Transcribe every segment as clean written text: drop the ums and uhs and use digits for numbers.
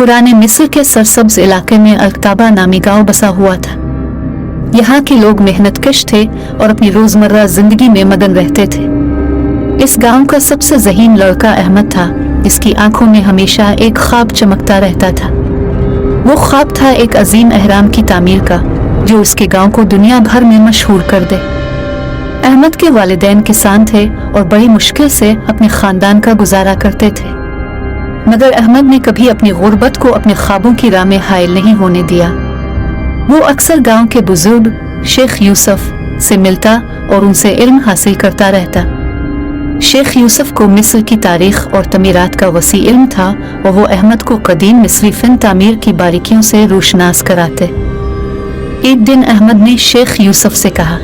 पुराने मिस्र के सरसब्ज इलाके में अल्ताबा नामी गांव बसा हुआ था। यहाँ के लोग मेहनतकश थे और अपनी रोजमर्रा जिंदगी में मगन रहते थे। इस गांव का सबसे ज़हीन लड़का अहमद था, जिसकी आंखों में हमेशा एक ख्वाब चमकता रहता था। वो ख्वाब था एक अजीम अहराम की तामीर का, जो उसके गांव को दुनिया भर में मशहूर कर दे। अहमद के वालिदैन किसान थे और बड़ी मुश्किल से अपने खानदान का गुजारा करते थे, मगर अहमद ने कभी अपनी गुर्बत को अपने ख्वाबों की राह में हायल नहीं होने दिया। वो अक्सर गांव के बुजुर्ग शेख यूसुफ से मिलता और उनसे इल्म हासिल करता रहता। शेख यूसुफ को मिस्र की तारीख और तमीरात का वसी इल्म था और वो अहमद को कदीम मिस्री फ़न तामीर की बारीकियों से रोशनास कराते। एक दिन अहमद ने शेख यूसुफ से कहा,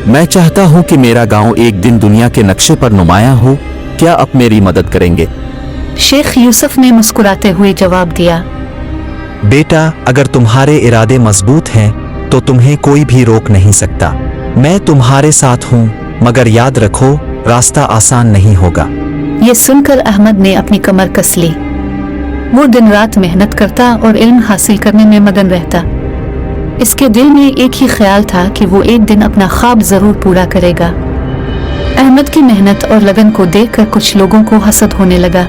मैं चाहता हूँ कि मेरा गांव एक दिन दुनिया के नक्शे पर नुमाया हो, क्या आप मेरी मदद करेंगे? शेख यूसुफ ने मुस्कुराते हुए जवाब दिया, बेटा, अगर तुम्हारे इरादे मजबूत हैं तो तुम्हें कोई भी रोक नहीं सकता। मैं तुम्हारे साथ हूँ, मगर याद रखो रास्ता आसान नहीं होगा। ये सुनकर अहमद ने अपनी कमर कस ली। वो दिन रात मेहनत करता और इल्म हासिल करने में मगन रहता। इसके दिल में एक ही ख्याल था कि वो एक दिन अपना ख्वाब जरूर पूरा करेगा। अहमद की मेहनत और लगन को देखकर कुछ लोगों को हसद होने लगा।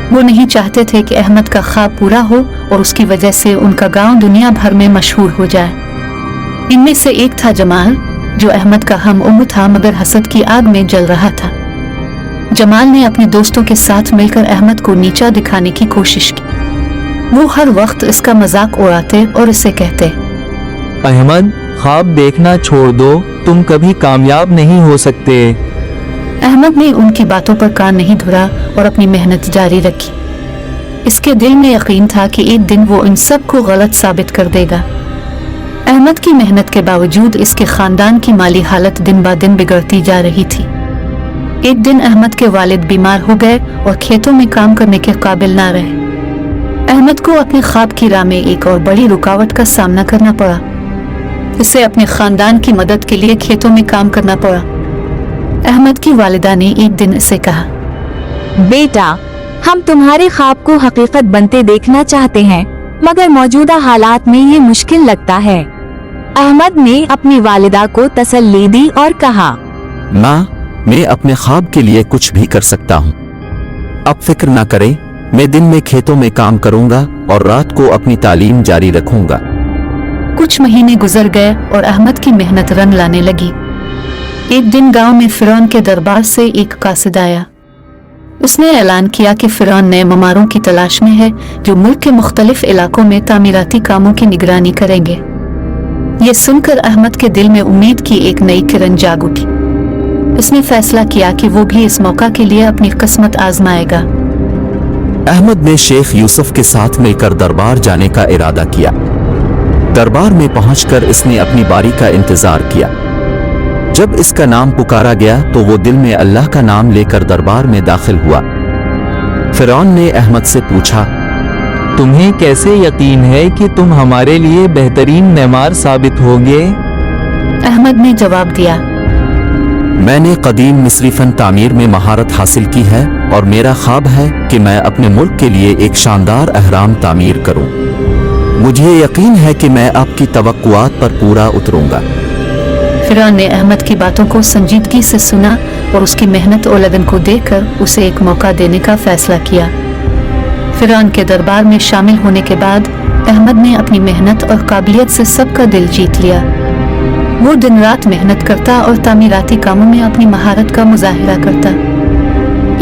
वो नहीं चाहते थे कि अहमद का ख्वाब पूरा हो और उसकी वजह से उनका गांव दुनिया भर में मशहूर हो जाए। इनमें से एक था जमाल, जो अहमद का हम उम्र था मगर हसद की आग में जल रहा था। जमाल ने अपने दोस्तों के साथ मिलकर अहमद को नीचा दिखाने की कोशिश की। वो हर वक्त इसका मजाक उड़ाते और इसे कहते, अहमद, ख्वाब देखना छोड़ दो, तुम कभी कामयाब नहीं हो सकते। अहमद ने उनकी बातों पर कान नहीं धरा और अपनी मेहनत जारी रखी। इसके दिल में यकीन था कि एक दिन वो इन सब को गलत साबित कर देगा। अहमद की मेहनत के बावजूद इसके खानदान की माली हालत दिन ब दिन बिगड़ती जा रही थी। एक दिन अहमद के वालिद बीमार हो गए और खेतों में काम करने के काबिल ना रहे। अहमद को अपने ख्वाब की राह में एक और बड़ी रुकावट का सामना करना पड़ा। इसे अपने खानदान की मदद के लिए खेतों में काम करना पड़ा। अहमद की वालिदा ने एक दिन इसे कहा, बेटा, हम तुम्हारे ख्वाब को हकीकत बनते देखना चाहते हैं, मगर मौजूदा हालात में ये मुश्किल लगता है। अहमद ने अपनी वालिदा को तसल्ली दी और कहा, माँ, मैं अपने ख्वाब के लिए कुछ भी कर सकता हूँ। अब फिक्र ना करें, मैं दिन में खेतों में काम करूँगा और रात को अपनी तालीम जारी रखूँगा। कुछ महीने गुजर गए और अहमद की मेहनत रंग लाने लगी। एक दिन गांव में फिरौन के दरबार से एक कासिद आया। उसने ऐलान किया कि फिरौन नए ममारों की तलाश में है, जो मुल्क के मुख्तलिफ इलाकों में तामीराती कामों की निगरानी करेंगे। ये सुनकर अहमद के दिल में उम्मीद की एक नई किरण जाग उठी। उसने फैसला किया कि वो भी इस मौका के लिए अपनी किस्मत आजमाएगा। अहमद ने शेख यूसुफ के साथ मिलकर दरबार जाने का इरादा किया। दरबार में पहुंचकर इसने अपनी बारी का इंतजार किया। जब इसका नाम पुकारा गया तो वो दिल में अल्लाह का नाम लेकर दरबार में दाखिल हुआ। फिरौन ने अहमद से पूछा, तुम्हें कैसे यकीन है कि तुम हमारे लिए बेहतरीन मेमार साबित होगे? अहमद ने जवाब दिया, मैंने कदीम मिस्री फन तामीर में महारत हासिल की है और मेरा ख्वाब है कि मैं अपने मुल्क के लिए एक शानदार अहराम तामीर करूं। मुझे यकीन है कि मैं आपकी तवक्कुआत पर पूरा उतरूंगा। फिरौन ने अहमद की बातों को संजीदगी से सुना और उसकी मेहनत और लगन को देखकर उसे एक मौका देने का फैसला किया। फिरौन के दरबार में शामिल होने के बाद अहमद ने अपनी मेहनत और काबिलियत से सबका दिल जीत लिया। वो दिन रात मेहनत करता और तामीराती कामों में अपनी महारत का मुजाहिरा करता।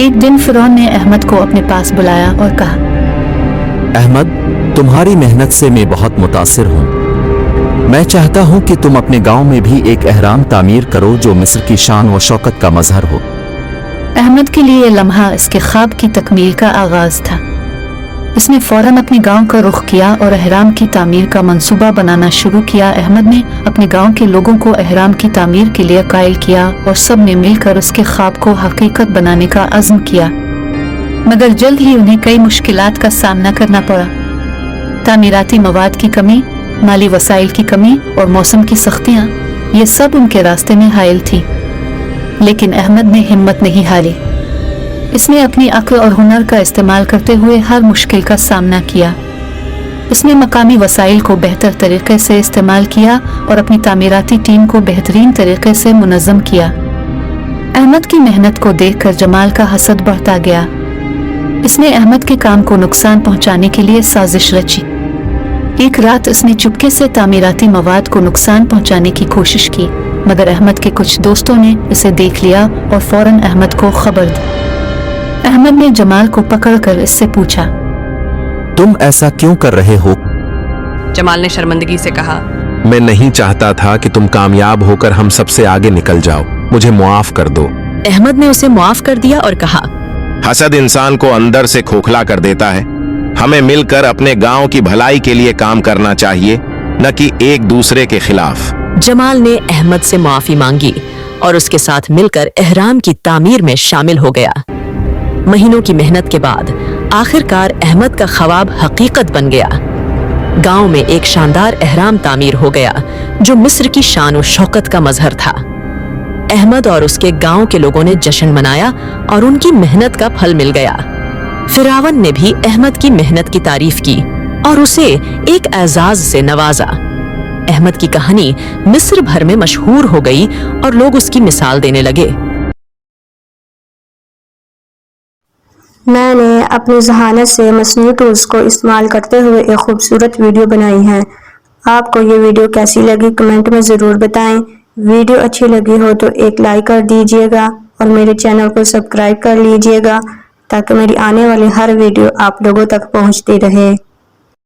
एक दिन फिरौन ने अहमद को अपने पास बुलाया और कहा, अहमद, तुम्हारी मेहनत से मैं बहुत मुतासिर हूँ। मैं चाहता हूँ कि तुम अपने गांव में भी एक अहराम तामीर करो जो मिस्र की शान व शौकत का मजहर हो। अहमद के लिए लम्हा इसके ख्वाब की तकमील का आगाज था। उसने फौरन अपने गांव का रुख किया और अहराम की तामीर का मंसूबा बनाना शुरू किया। अहमद ने अपने गांव के लोगों को अहराम की तामीर के लिए कायल किया और सब ने मिलकर उसके ख्वाब को हकीकत बनाने का अज़्म किया, मगर जल्द ही उन्हें कई मुश्किलात का सामना करना पड़ा। तामीराती मवाद की कमी, माली वसाइल की कमी और मौसम की सख्तियाँ, ये सब उनके रास्ते में हायल थी। लेकिन अहमद ने हिम्मत नहीं हारी। اس نے اپنی عقل اور ہنر کا استعمال کرتے ہوئے ہر مشکل کا سامنا کیا۔ اس نے مقامی وسائل کو بہتر طریقے سے استعمال کیا اور اپنی تعمیراتی ٹیم کو بہترین طریقے سے منظم کیا۔ احمد کی محنت کو دیکھ کر جمال کا حسد بڑھتا گیا۔ اس نے احمد کے کام کو نقصان پہنچانے کے لیے سازش رچی۔ ایک رات اس نے چپکے سے تعمیراتی مواد کو نقصان پہنچانے کی کوشش کی، مگر احمد کے کچھ دوستوں نے اسے دیکھ لیا اور فوراً احمد کو خبر دی۔ احمد نے جمال کو پکڑ کر اس سے پوچھا، تم ایسا کیوں کر رہے ہو؟ جمال نے شرمندگی سے کہا، میں نہیں چاہتا تھا کہ تم کامیاب ہو کر ہم سب سے آگے نکل جاؤ، مجھے معاف کر دو۔ احمد نے اسے معاف کر دیا اور کہا، حسد انسان کو اندر سے کھوکھلا کر دیتا ہے۔ ہمیں مل کر اپنے گاؤں کی بھلائی کے لیے کام کرنا چاہیے، نہ کہ ایک دوسرے کے خلاف۔ جمال نے احمد سے معافی مانگی اور اس کے ساتھ مل کر احرام کی تعمیر میں شامل ہو گیا۔ مہینوں کی محنت کے بعد آخرکار احمد کا خواب حقیقت بن گیا۔ گاؤں میں ایک شاندار احرام تعمیر ہو گیا جو مصر کی شان و شوکت کا مظہر تھا۔ احمد اور اس کے گاؤں کے لوگوں نے جشن منایا اور ان کی محنت کا پھل مل گیا۔ فرعون نے بھی احمد کی محنت کی تعریف کی اور اسے ایک اعزاز سے نوازا۔ احمد کی کہانی مصر بھر میں مشہور ہو گئی اور لوگ اس کی مثال دینے لگے۔ میں نے اپنی ذہانت سے مصنوعی ٹولز کو استعمال کرتے ہوئے ایک خوبصورت ویڈیو بنائی ہے۔ آپ کو یہ ویڈیو کیسی لگی کمنٹ میں ضرور بتائیں۔ ویڈیو اچھی لگی ہو تو ایک لائک کر دیجیے گا اور میرے چینل کو سبسکرائب کر لیجیے گا تاکہ میری آنے والی ہر ویڈیو آپ لوگوں تک پہنچتی رہے۔